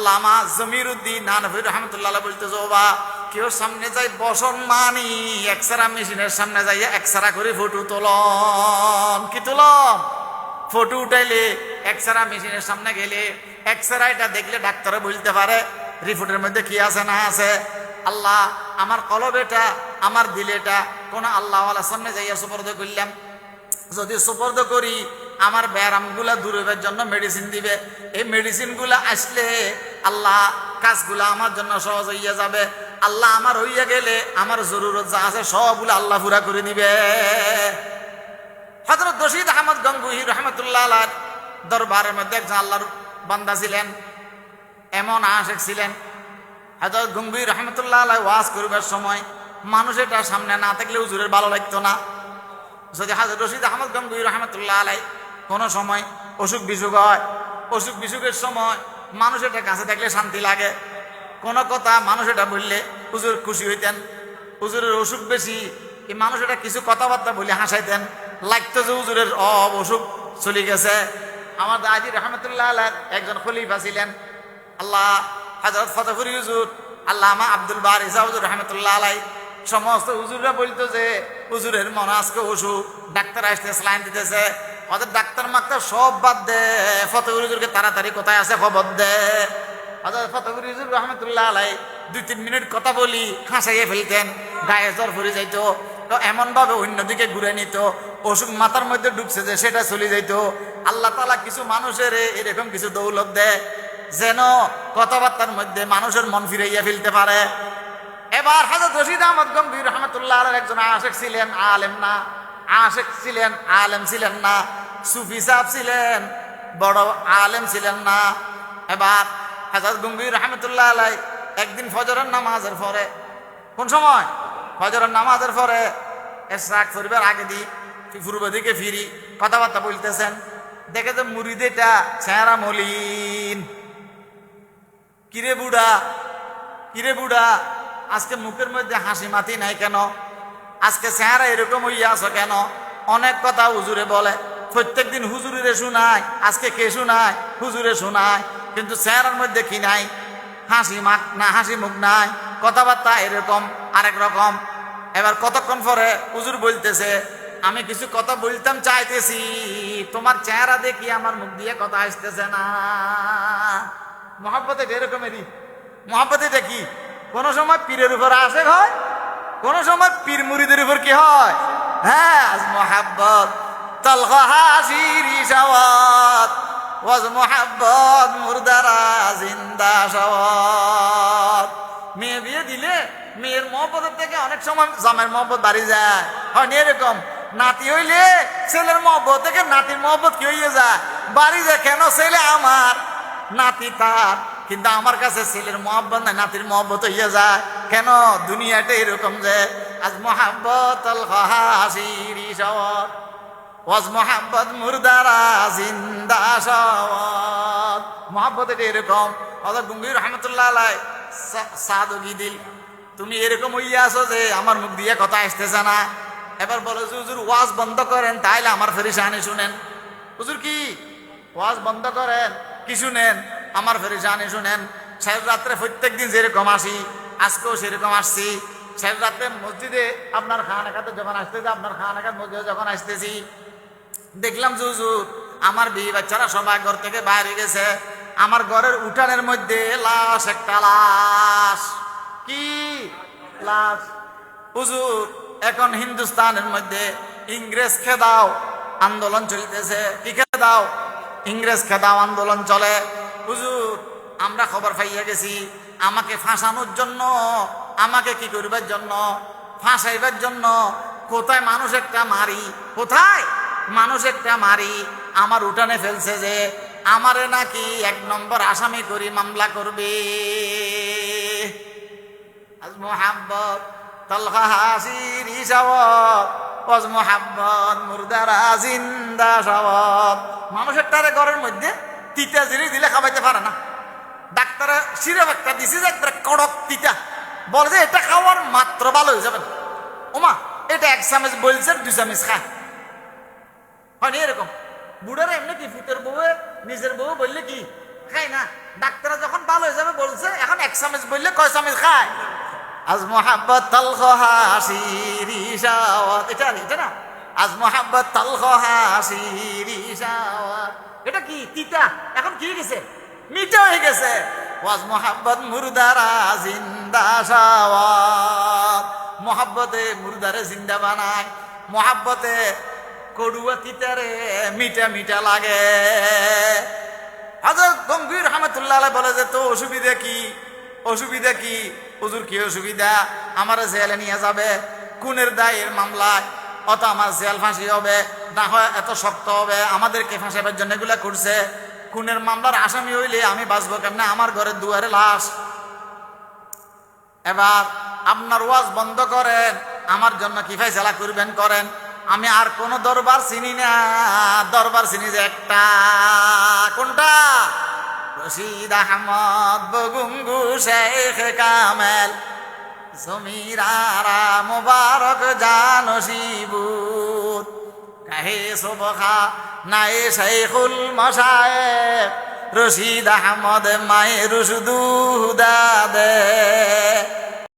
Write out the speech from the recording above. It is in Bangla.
আল্লামা জমিরুদ্দিন নানভী রহমতুল্লাহ বলতেছে, ও বা কেউ সামনে যাই বসন মানি এক্সরা মেশিনের সামনে যাই এক্সরা করে ফটো তোলন। কি তোলন? ফটো উঠাইলে এক্সরা মেশিনের সামনে গেলে এক্সরা এটা দেখলে ডাক্তারে বলতে পারে রিপোর্টের মধ্যে কি আছে না আছে। আল্লাহ আমার কলব এটা, আমার দিল এটা কোন আল্লাহওয়ালার সামনে যাইয়া সুপর্দ করলাম। যদি সুপর্দ করি আমার ব্যায়ামগুলা দূর হবার জন্য মেডিসিন দিবে। এই মেডিসিনগুলা আসলে আল্লাহ কাজগুলা আমার জন্য সহজ হইয়া যাবে। আল্লাহ আমার হইয়া গেলে আমার জরুরত যা আছে সবগুলো আল্লাহ পুরা করে দিবে। হযরত রশিদ আহমদ গঙ্গুহি রহমতুল্লাহ আলাইহির দরবারের মধ্যে একজন আল্লাহর বান্দা ছিলেন, এমন আশিক ছিলেন। হযরত গঙ্গুহি রহমতুল্লাহ আলাইহি ওয়াজ করবার সময় মানুষ এটা সামনে না থাকলে হুজুরের ভালো লাগতো না। যদি হযরত রশিদ আহমদ গঙ্গুহি রহমতুল্লাহ আলাইহি কোনো সময় অসুখ বিসুখ হয়, অসুখ বিসুখের সময় মানুষ এটা কাছে থাকলে শান্তি লাগে। কোনো কথা মানুষ এটা বললে হুজুর খুশি হইতেন। হুজুরের অসুখ বেশি, এই মানুষ এটা কিছু কথাবার্তা বলে হাসাইতেন, লাগতো যে হুজুরের অসুখ চলে গেছে। আমার দাদি রহমতুল্লাহ আলাইহি একজন খলিফা ছিলেন, আল্লাহ হযরত ফতেপুরি হুজুর, আল্লামা আব্দুল বারী হুজুর রহমতুল্লাহ আলাইহি। সমস্ত হুজুররা বলতো যে হুজুরের মনে আজকে অসুখ, ডাক্তার আসতে স্লাইন দিতেছে, ওদের ডাক্তার মাক্তার সব বাদ দে, ফতেপুরি হুজুরকে তাড়াতাড়ি কোথায় আছে খবর দে। হযরত ফতেপুরি হুজুর রহমতুল্লাহ আলাইহি 2-3 মিনিট কথা বলি হাসাইয়ে ফেলতেন, গায়ে জ্বর ফুরে যাইতো। তো এমন ভাবে অন্যদিকে ঘুরে নিত, অসুখ মাথার মধ্যে ঢুকছে যে সেটা চলে যাইত। আল্লাহ তাআলা কিছু মানুষের এরকম কিছু দৌলত দেয় যেন কথাবার্তার মধ্যে মানুষের মন ফিরাইয়া ফেলতে পারে। এবার হযরত রশিদ আহমদ গঙ্গুহি রহমতুল্লাহ আলাইহি একজন আশিক ছিলেন, আলেম না। আশিক ছিলেন, আলেম ছিলেন না। সুফি সাহেব ছিলেন, বড় আলেম ছিলেন না। এবার হযরত গঙ্গুহি রহমতুল্লাহ আলাইহি একদিন ফজরের নামাজের পরে, কোন সময়? ফজরের নামাজের পরে ইশরাক করিবার আগে দি পূর্ব দিকে ফিরি কথাবার্তা বলতেছেন, দেখে যে মুরিদেটা চেহারা মলিন। কিরে বুড়া, কিরে বুড়া, আজকে মুখের মধ্যে হাসি মাতি নাই কেন? আজকে চেহারা এরকম হইয়া আছো কেন? অনেক কথা হুজুরে বলে, প্রত্যেক দিন হুজুরে শোনায়, আজকে কে শোনায়? হুজুরে শোনায়, কিন্তু চেহারার মধ্যে কি নাই? হাসি মাখ না, হাসি মুখ নাই, কথাবার্তা এরকম আরেক রকম। এবার কতক্ষণ পরে হুজুর বলতেছে, আমি কিছু কথা বলতাম চাইতেছি, তোমার চেহারা দেখি আমার মুখ দিয়ে কথা আসতেছে না। মহব্বত এরকমেরই। মহব্বত এটা কি? কোন সময় পীরের উপর আশেক হয়, কোন সময় পীর মুরিদের উপর কি হয়? হ্যাঁ, আজ মহাব্বত তলগা হাসির ইশাওয়াত, ওয়াজ মহাব্বত মুরদারা জিন্দা শাওয়াত। মেয়ে বিয়ে দিলে মেয়ের মহব্বতের থেকে অনেক সময় জামের মহব্বত বাড়ি যায়, হয় না এরকম? নাতি হইলে ছেলের মহব্বত থেকে নাতির মহব্বত কি হইয়া যায়? বাড়ি যায়। কেন? ছেলে আমার, নাতি তার, কিন্তু আমার কাছে ছেলের মহব্বত নাই, নাতির মহব্বত হইয়া যায়। কেন? দুনিয়াটা এরকম যে আজ মহাব্বত আল হাসির শাওয়াত, ওয়াজ মহাব্বত মুরদারা জিন্দা শাওয়াত। মহাব্বত এটা এরকম। হযরত গঙ্গুহি রহমতুল্লাহ আলাইহি সাদগি দিল, তুমি এরকম হইয়া আছো যে আমার মুখ দিয়ে কথা আসতেছে না। এবার বলো যে হুজুর ওয়াজ বন্ধ করেন, তাইলে আমার ফেরেশানি শুনেন। হুজুর কি ওয়াজ বন্ধ করেন? কি শুনেন? আমার ফেরেশানি শুনেন। শেষ রাত্রে প্রত্যেক দিন যেরকম আসি, আজকেও সেরকম আসছি। শেষ রাত্রে মসজিদে আপনার খানাখাতে যখন আসতেছি, আপনার খানাখাত মসজিদে যখন আসতেছি, দেখলাম যে হুজুর আমার বিবি বাচ্চারা সবাই ঘর থেকে বাইরে গেছে। আমার ঘরের উঠানের মধ্যে লাশ, একটা লাশ। কি লাশ? হুজুর এখন হিন্দুস্তানের মধ্যে ইংরেজ খেদাও আন্দোলন চলতেছে। কি খেদাও? ইংরেজ খেদাও আন্দোলন চলে। হুজুর আমরা খবর পাইয়া গেছি, আমাকে ফাঁসানোর জন্য, আমাকে কি করবার জন্য? ফাঁসাইবার জন্য কোথায় মানুষ একটা মারি, কোথায় মানুষ একটা মারি আমার উঠানে ফেলছে, যে আমারে নাকি 1 নম্বর আসামি করি মামলা করবে। আজ মোহাব্বত তলহা হাসির ইশাওয়াত, ওয়াজ মোহাব্বত মুরদারা জিন্দা শাওয়াত। মানুষের তারে ঘরের মধ্যে তিতা জিনিস দিলে খাবাইতে পারে না। ডাক্তারে সিরাপ একটা দিছে যে একটা কড়ক তিতা, বলে যে এটা খাওয়ার মাত্র ভালো হয়ে যাবেন। ওমা এটা 1 চামচ বলছে 2 চামচ খা, হয়নি এরকম? বুড়ারা এমনি কি ফুটের বউ নিজের বউ বললে কি খাই না, ডাক্তাররা যখন ভালো হয়ে যাবে চামচ বললে কয় চামচ খায়? আজ মোহাব্বত তালখ হাসির ইশাওয়াত, এটা না, আজ মোহাব্বত তালখ হাসির ইশাওয়াত। এটা কি তিতা, এখন কি হয়ে গেছে? মিঠা হয়ে গেছে। ওয়াজ মোহাব্বত মুর্দারা জিন্দা শাওয়াত, মোহাব্বতে মুর্দারে জিন্দা বানায়, মোহাব্বতে কড়ুয়া তিতারে মিঠা মিঠা লাগে। হযরত গঙ্গুহি রহমাতুল্লাহ আলাইহি বলে যে তো অসুবিধা কি? অসুবিধা কি? হুজুর কি অসুবিধা? আমার জেলে নিয়ে যাবে খুনের দায়ের মামলায়, অত আমার জেল ফাঁসি হবে, না হয় এত শক্ত হবে, আমাদেরকে ফাঁসাবার জন্য এগুলা করছে। খুনের মামলার আসামি হইলে আমি বাঁচবো কেমনে? আমার ঘরের দুয়ারে লাশ। এবার আপনার ওয়াজ বন্ধ করেন, আমার জন্য কি ফায়সালা করবেন করেন। আমি আর কোন দরবার চিনি না, দরবার চিনি যে একটা। কোনটা? রশিদ আহমদ বগুঙ্গু শেখ কামেল জমিরারা মুবারক জানসিবুত কাহে সুবহা নাই শেখুল মশায়েখ রশিদ আহমদ মায়ে রুশদু হুদা দে